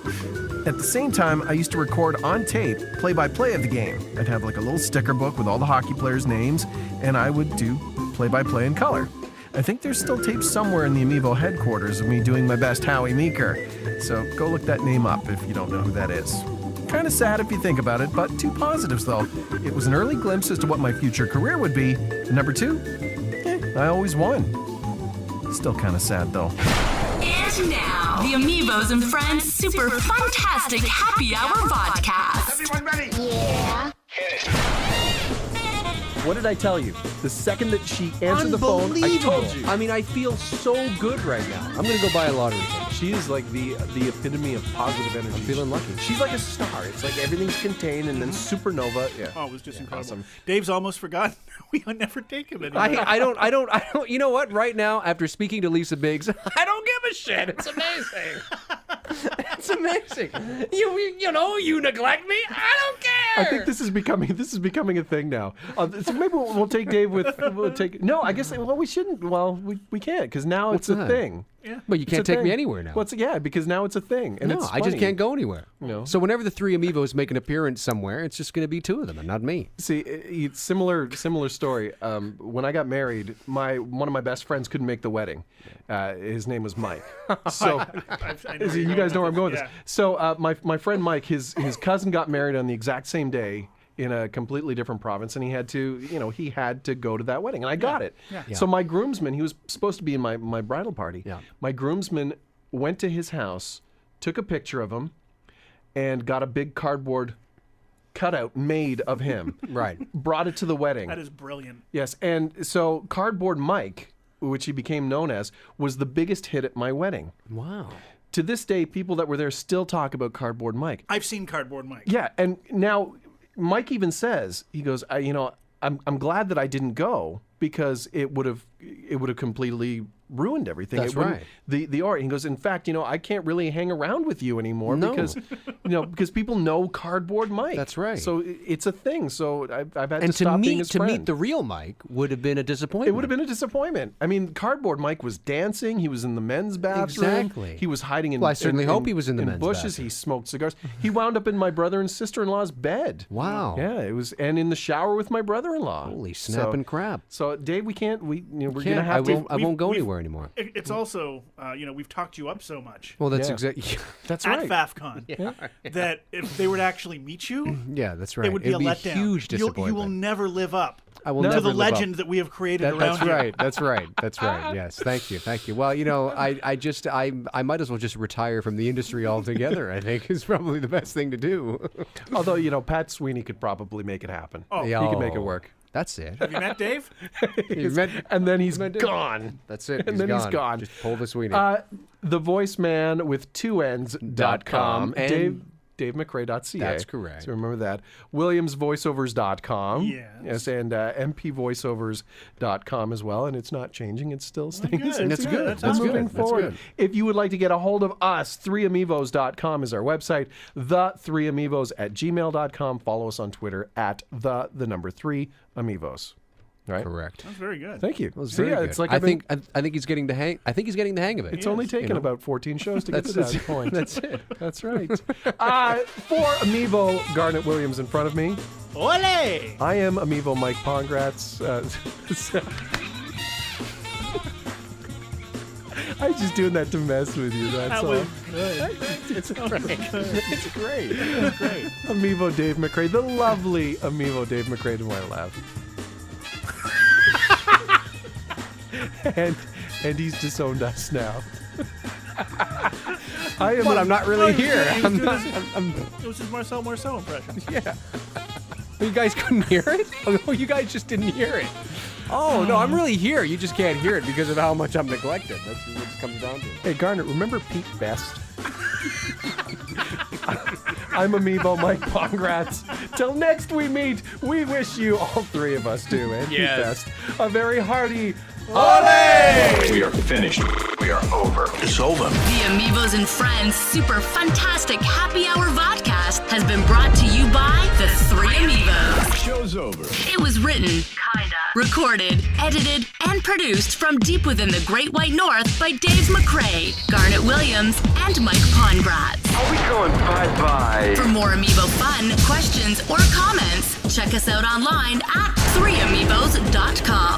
At the same time, I used to record on tape play-by-play of the game. I'd have like a little sticker book with all the hockey players' names, and I would do play-by-play in color. I think there's still tapes somewhere in the AmiVO headquarters of me doing my best Howie Meeker, so go look that name up if you don't know who that is. Kind of sad if you think about it, but two positives though. It was an early glimpse as to what my future career would be, and number two, I always won. Still kind of sad though. And now, the AmiVO's and Friends Super Fantastic Happy Hour Vodcast. Everyone ready? Yeah. What did I tell you? The second that she answered the phone, I told you. I mean, I feel so good right now. I'm going to go buy a lottery ticket. She is like the epitome of positive energy. I'm feeling lucky. She's like a star. It's like everything's contained and then supernova. Yeah. Oh, it was just incredible. Awesome. Dave's almost forgotten we'll never take him anymore. I don't, you know what? Right now, after speaking to Lisa Biggs, I don't give a shit. It's amazing. It's amazing. You know, you neglect me. I don't care. I think this is becoming a thing now. So maybe we'll take Dave with. No, I guess. Well, we shouldn't. Well, we can't because now What's it's a that? thing. Yeah. But you can't take me anywhere now. Because now it's a thing, and No, it's I just funny. can't go anywhere. No. So whenever the 3 AmiVOs make an appearance somewhere, it's just going to be 2 of them and not me. See, it's similar story. When I got married, one of my best friends couldn't make the wedding. His name was Mike. So I know you guys know where I'm going with Yeah. this. So my friend Mike, his cousin got married on the exact same day in a completely different province, and he had to go to that wedding, and I got it. Yeah. So my groomsman, he was supposed to be in my bridal party. Yeah. My groomsman went to his house, took a picture of him, and got a big cardboard cutout made of him. Right. Brought it to the wedding. That is brilliant. Yes, and so Cardboard Mike, which he became known as, was the biggest hit at my wedding. Wow. To this day, people that were there still talk about Cardboard Mike. I've seen Cardboard Mike. Yeah, and now Mike even says, he goes, I'm glad that I didn't go because it would have completely ruined everything. That's right. The art. He goes, in fact, I can't really hang around with you anymore because because people know Cardboard Mike. That's right. So it's a thing. So I've had And to stop being his friend. meet the real Mike would have been a disappointment. It would have been a disappointment. I mean, Cardboard Mike was dancing. He was in the men's bathroom. Exactly. He was hiding in. Well, I certainly hope he was in the men's bushes. bathroom. He smoked cigars. He wound up in my brother and sister-in-law's bed. Wow. Yeah, it was, and in the shower with my brother-in-law. Holy snap and crap. So, Dave, we're gonna Can't. have to. I won't go anywhere anymore. It's also, we've talked you up so much Well, that's Yeah. exactly. That's at right. FAFCon that if they were to actually meet you, Yeah, that's right. it would be It'd a letdown. huge disappointment. You will never live up I will to never the live up. legend that we have created around That's you. right. That's right. That's right. Yes. Thank you. Well, I might as well just retire from the industry altogether. I think is probably the best thing to do. Although, Pat Sweeney could probably make it happen. Oh. He could make it work. That's it. Have you met Dave? And then he's gone. That's it. And then he's gone. Just pull the Sweeney. The voiceman with 2ends.com. And DaveMcRae.ca. That's correct. So remember that. WilliamsVoiceovers.com. Yes. And MPVoiceovers.com as well. And it's not changing. It's still staying the same. That's good. That's We're moving good. That's forward. good. If you would like to get a hold of us, 3amivos.com is our website. The3amivos at gmail.com. Follow us on Twitter at the number 3amivos. Right? Correct. That's very good. Think you. That was So, very yeah, good. it's like I think he's getting the hang. I think he's getting the hang of it. it's only taken about 14 shows to get to that point. That's it. That's right. For Amiibo Garnet Williams in front of me, Ole! I am Amiibo Mike Pongracz. I'm just doing that to mess with you. That's That all. was good. It's great. It's great. It's great. Amiibo Dave McRae, the lovely Amiibo Dave McRae to my left. and he's disowned us now. I'm not really here. I'm not. It was his Marcel Marceau impression. Yeah. You guys couldn't hear it? Oh, you guys just didn't hear it. Oh, no, I'm really here. You just can't hear it because of how much I'm neglected. That's what it comes down to. Hey, Garnet, remember Pete Best? I'm Amiibo Mike Pongracz. Till next we meet, we wish you, all three of us do, and Pete Best, a very hearty Ole! We are finished. We are over. It's over. The AmiVO's and Friends Super Fantastic Happy Hour Vodcast has been brought to you by the 3 AmiVO's. Show's over. It was written, kinda, recorded, edited, and produced from deep within the Great White North by Dave McRae, Garnet Williams, and Mike Pongracz. Are we going bye-bye? For more AmiVO fun, questions, or comments, check us out online at 3amivos.com.